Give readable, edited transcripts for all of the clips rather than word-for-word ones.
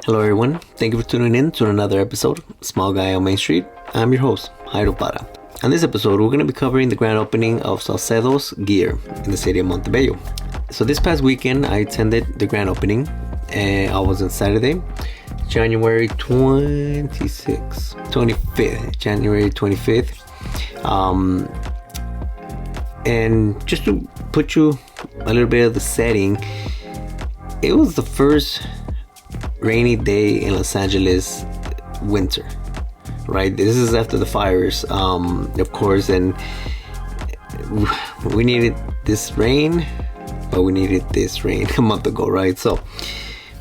Hello everyone, thank you for tuning in to another episode, Small Guy on Main Street. I'm your host, Jairo Para. On this episode, we're going to be covering the grand opening of Saucedo's gear in the city of Montebello. So this past weekend, I attended the grand opening, and I was on Saturday, January 25th. And just to put you a little bit of the setting, it was the first rainy day in Los Angeles winter, right? This is after the fires, of course, and we needed this rain a month ago, right? So,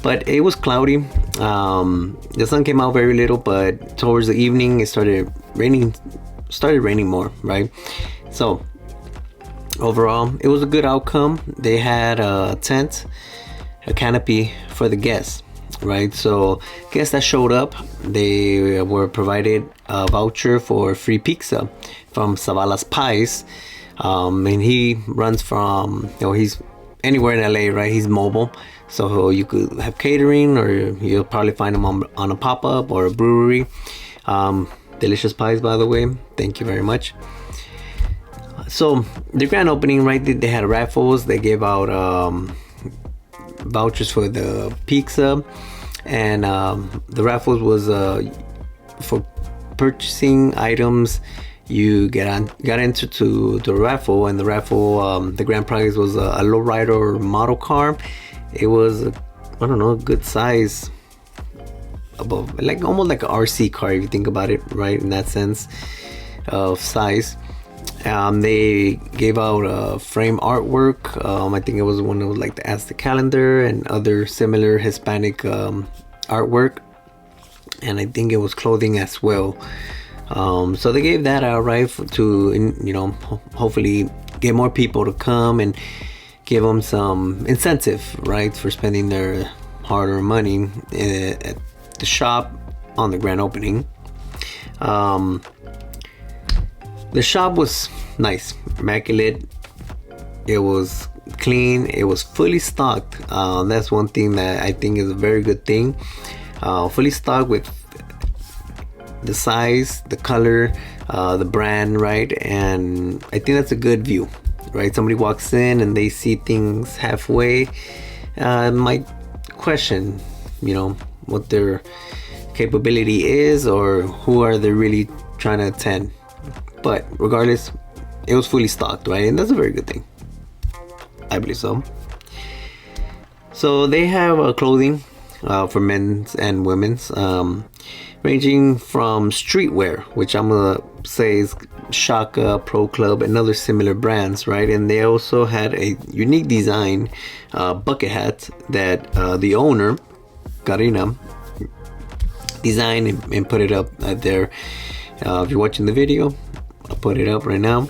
but it was cloudy. The sun came out very little, but towards the evening it started raining more, right? So overall, it was a good outcome. They had a tent, a canopy for the guests, right? So guests that showed up, they were provided a voucher for free pizza from Zavala's Pies, and he runs from, he's anywhere in LA, right? He's mobile, so you could have catering, or you'll probably find him on a pop-up or a brewery. Delicious pies, by the way. Thank you very much. So the grand opening, right? They had raffles. They gave out vouchers for the pizza, and the raffles was for purchasing items. You got entered to the raffle, and the raffle, the grand prize was a lowrider model car. It was, a good size, above, like almost like an RC car if you think about it, right? In that sense of size. They gave out frame artwork. I think it was one of like the Aztec calendar and other similar Hispanic artwork, and I think it was clothing as well. So they gave that out, right, to hopefully get more people to come and give them some incentive, right, for spending their hard-earned money at the shop on the grand opening. The shop was nice, immaculate. It was clean. It was fully stocked. That's one thing that I think is a very good thing. Fully stocked with the size, the color, the brand, right? And I think that's a good view, right? Somebody walks in and they see things halfway, might question, what their capability is, or who are they really trying to attend. But regardless, it was fully stocked, right? And that's a very good thing. I believe so. So they have clothing for men's and women's, ranging from streetwear, which I'm gonna say is Shaka, Proclub, and other similar brands, right? And they also had a unique design bucket hat that the owner, Karina, designed and put it up there. If you're watching the video, I'll put it up right now.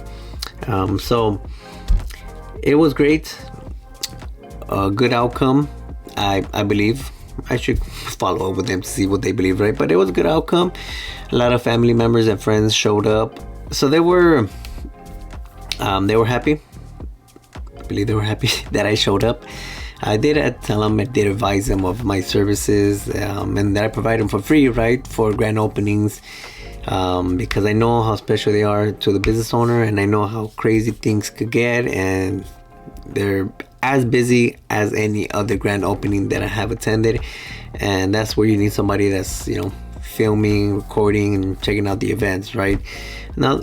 So it was great, a good outcome. I believe I should follow up with them to see what they believe, right? But it was a good outcome. A lot of family members and friends showed up, so they were happy. I believe they were happy that I showed up. I did tell them, I did advise them of my services, and that I provide them for free, right, for grand openings. Because I know how special they are to the business owner, and I know how crazy things could get, and they're as busy as any other grand opening that I have attended. And that's where you need somebody that's filming, recording, and checking out the events, right? Now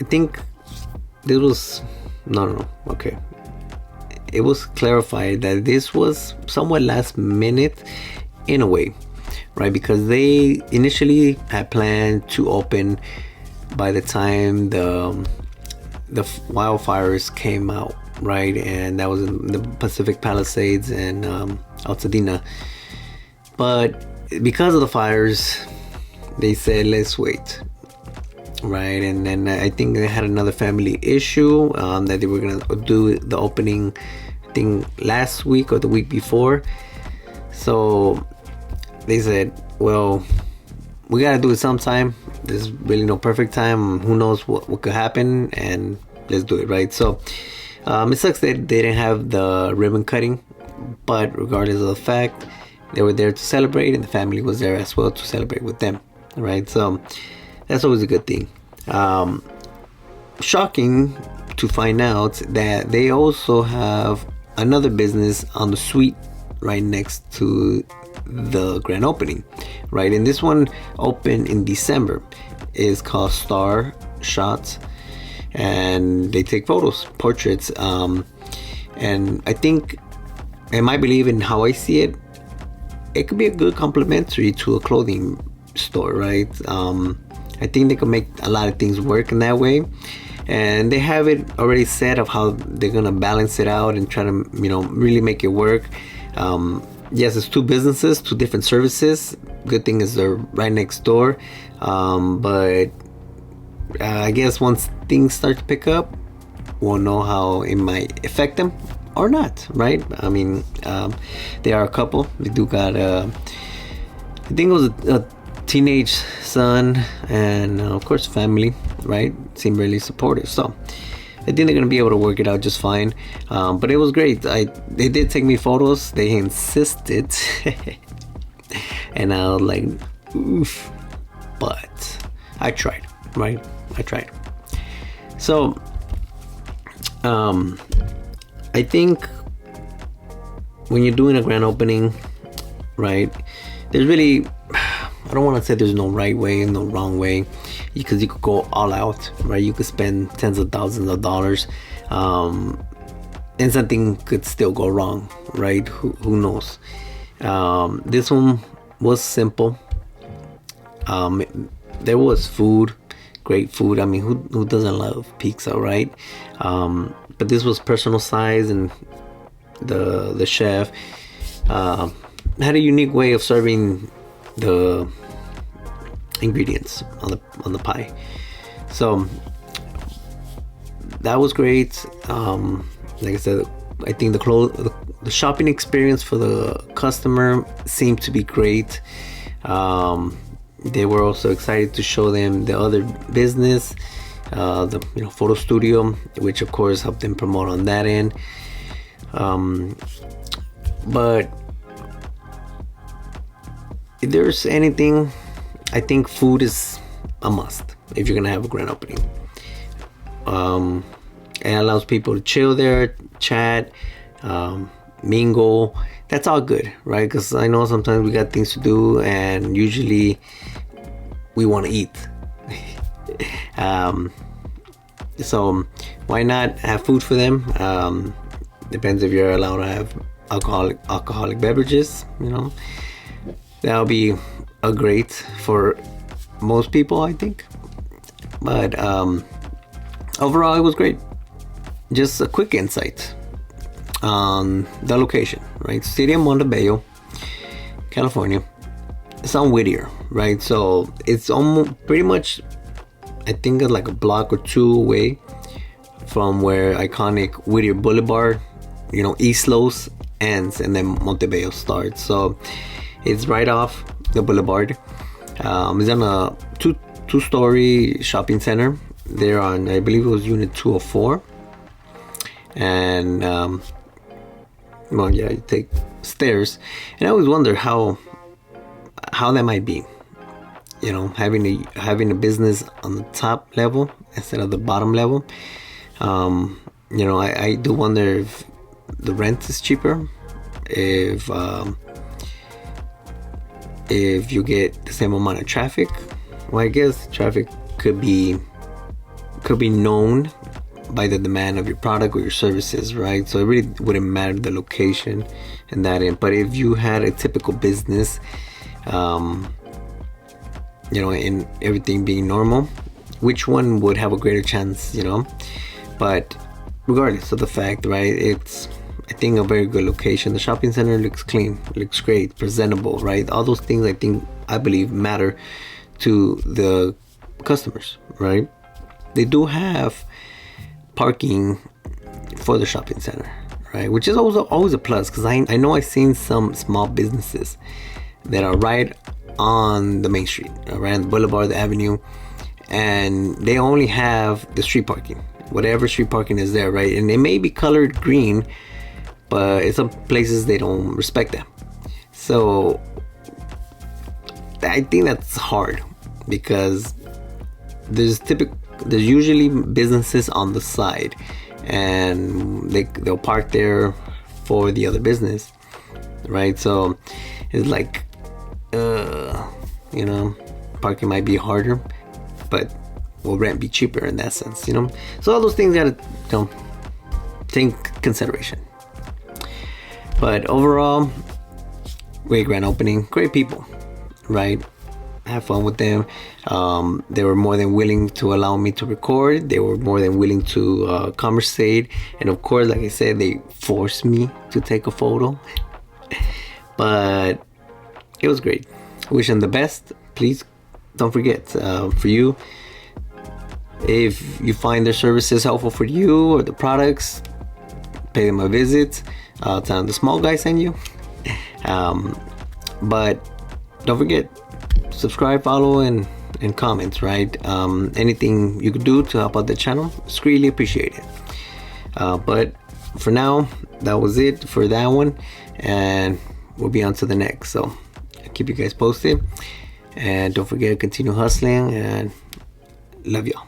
I think this was okay, it was clarified that this was somewhat last minute in a way, right? Because they initially had planned to open by the time the wildfires came out, right? And that was in the Pacific Palisades and Altadena. But because of the fires, they said, let's wait, right? And then I think they had another family issue, that they were gonna do the opening, I think last week or the week before. So they said, well, we gotta do it sometime. There's really no perfect time. Who knows what could happen, and let's do it, right? So it sucks that they didn't have the ribbon cutting, but regardless of the fact, they were there to celebrate, and the family was there as well to celebrate with them, right? So that's always a good thing. Shocking to find out that they also have another business on the suite right next to the grand opening, right? And this one opened in December. Is called Star Shots, and they take photos, portraits, and I think, and I believe in how I see it, it could be a good complementary to a clothing store, right? I think they can make a lot of things work in that way, and they have it already set of how they're gonna balance it out and try to, really make it work. Yes, it's two businesses, two different services. Good thing is they're right next door, but I guess once things start to pick up, we'll know how it might affect them or not, right? I mean, they are a couple. They do got I think it was a teenage son, and of course family, right? Seem really supportive, so I think they're gonna be able to work it out just fine. But it was great. They did take me photos. They insisted, and I was like, oof. But I tried, right? I tried. So, I think when you're doing a grand opening, right? There's really, I don't want to say there's no right way and no wrong way, because you could go all out, right? You could spend tens of thousands of dollars, and something could still go wrong, right? Who knows? This one was simple. There was food, great food. I mean, who doesn't love pizza, right? But this was personal size, and the chef had a unique way of serving the ingredients on the pie. So that was great. Like I said, I think the shopping experience for the customer seemed to be great. They were also excited to show them the other business, the photo studio, which of course helped them promote on that end. But if there's anything, I think food is a must if you're gonna have a grand opening. It allows people to chill there, chat, mingle. That's all good, right? Because I know sometimes we got things to do, and usually we want to eat. So why not have food for them? Depends if you're allowed to have alcoholic beverages. That'll be a great for most people, I think. But overall, it was great. Just a quick insight on the location, right? City of Montebello, California. It's on Whittier, right? So it's almost pretty much, I think, like a block or two away from where iconic Whittier Boulevard, East Los ends, and then Montebello starts. So it's right off the boulevard. It's on a two-story shopping center. They're on, I believe it was unit 204. And you take stairs, and I always wonder how that might be, having a business on the top level instead of the bottom level. I do wonder if the rent is cheaper, if you get the same amount of traffic. Well, I guess traffic could be known by the demand of your product or your services, right? So it really wouldn't matter the location and that end. But if you had a typical business, and everything being normal, which one would have a greater chance, But regardless of the fact, right, it's, I think, a very good location. The shopping center looks clean, looks great, presentable, right? All those things I believe matter to the customers, right? They do have parking for the shopping center, right? Which is always a plus, because I know I've seen some small businesses that are right on the main street, right on the boulevard, the avenue, and they only have the street parking, whatever street parking is there, right? And it may be colored green, but in some places they don't respect that. So I think that's hard because there's usually businesses on the side, and they'll park there for the other business, right? So it's like, parking might be harder, but will rent be cheaper in that sense, So all those things gotta, take consideration. But overall, great grand opening, great people, right? Have fun with them. They were more than willing to allow me to record. They were more than willing to conversate, and of course, like I said, they forced me to take a photo. But it was great. Wish them the best. Please don't forget, for you, if you find their services helpful for you or the products, pay them a visit. Tell them the small guy sent you. But don't forget, subscribe, follow, and comment, right? Anything you could do to help out the channel, it's really appreciated. But for now, that was it for that one, and we'll be on to the next. So I'll keep you guys posted, and don't forget to continue hustling, and love y'all.